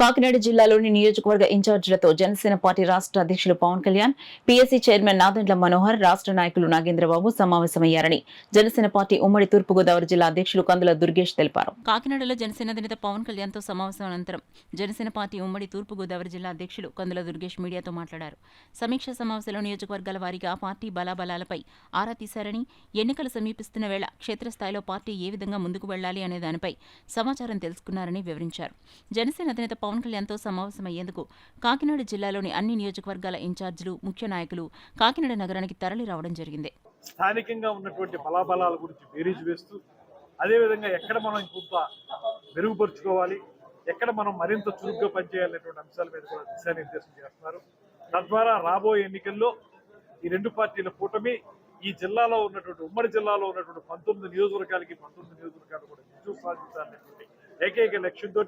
కాకినాడ జిల్లాలోని నియోజకవర్గ ఇన్ఛార్జీలతో జనసేన పార్టీ రాష్ట్ర అధ్యక్షులు పవన్ కళ్యాణ్, పీఎస్సీ చైర్మన్ నాదెండ్ల మనోహర్, రాష్ట్ర నాయకులు నాగేంద్రబాబు సమావేశమయ్యారని జనసేన పార్టీ ఉమ్మడి తూర్పుగోదావరి జిల్లా అధ్యక్షులు కందుల దుర్గేష్ తెలిపారు. కాకినాడలో జనసేన అధినేత పవన్ కళ్యాణ్ తో సమావేశం అనంతరం జనసేన పార్టీ ఉమ్మడి తూర్పుగోదావరి జిల్లా అధ్యక్షులు కందుల దుర్గేష్ మీడియాతో మాట్లాడారు. సమీక్ష సమావేశంలో నియోజకవర్గాల వారీగా పార్టీ బలాబలాలపై ఆరా తీశారని, ఎన్నికలు సమీపిస్తున్న వేళ క్షేత్రస్థాయిలో పార్టీ ఏ విధంగా ముందుకు వెళ్లాలి అనే దానిపై సమాచారం తెలుసుకున్నారని వివరించారు. జనసేన అధినేత పవన్ కళ్యాణ్తో సమావేశమయ్యేందుకు కాకినాడ జిల్లాలోని అన్ని నియోజకవర్గాల ఇన్ఛార్జీలు, ముఖ్య నాయకులు కాకినాడ నగరానికి తరలి రావడం జరిగింది. స్థానికంగా ఉన్నటువంటి బలాబలాల గురించి బేరీజు వేస్తూ, అదేవిధంగా ఎక్కడ మనం ఇంకొంత మెరుగుపరుచుకోవాలి, ఎక్కడ మనం మరింత చురుగ్గా పనిచేయాలనేటువంటి అంశాల మీద కూడా దిశానిర్దేశం చేస్తున్నారు. తద్వారా రాబోయే ఎన్నికల్లో ఈ రెండు పార్టీల కూటమి ఈ జిల్లాలో ఉన్నటువంటి ఉమ్మడి జిల్లాలో ఉన్నటువంటి 19 నియోజకవర్గాలకి 19 నియోజకవర్గాలు కూడా విజయం సాధించాలనేటువంటి ఏకైక లక్ష్యంతో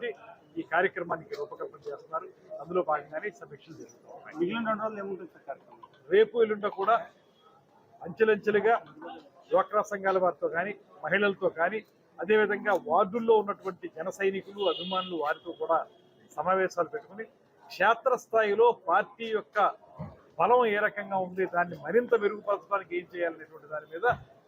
ఈ కార్యక్రమానికి రూపకల్పన చేస్తున్నారు. అందులో భాగంగానే సమీక్షలు జరుగుతాయి. మిగిలిన 2 రోజులు ఏముంటుంది కార్యక్రమం? రేపు ఎల్లుండ కూడా అంచెలంచెలుగా డ్వాక్రా సంఘాల వారితో కానీ, మహిళలతో కానీ, అదేవిధంగా వార్డుల్లో ఉన్నటువంటి జన సైనికులు, అభిమానులు వారితో కూడా సమావేశాలు పెట్టుకుని క్షేత్రస్థాయిలో పార్టీ యొక్క బలం ఏ రకంగా ఉంది, దాన్ని మరింత మెరుగుపరచడానికి ఏం చేయాలనేటువంటి దాని మీద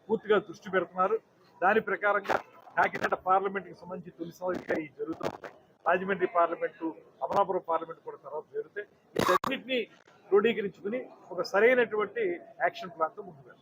పూర్తిగా దృష్టి పెడుతున్నారు. దాని ప్రకారంగా కాకినాడ పార్లమెంట్కి సంబంధించి తొలిసారిగా ఈ జరుగుతుంది. రాజమండ్రి పార్లమెంటు, అమలాపురం పార్లమెంటు కూడా తర్వాత జరుగుతాయి. వీటన్నిటిని క్రోడీకరించుకుని ఒక సరైనటువంటి యాక్షన్ ప్లాన్తో ముందుకు వెళ్తాం.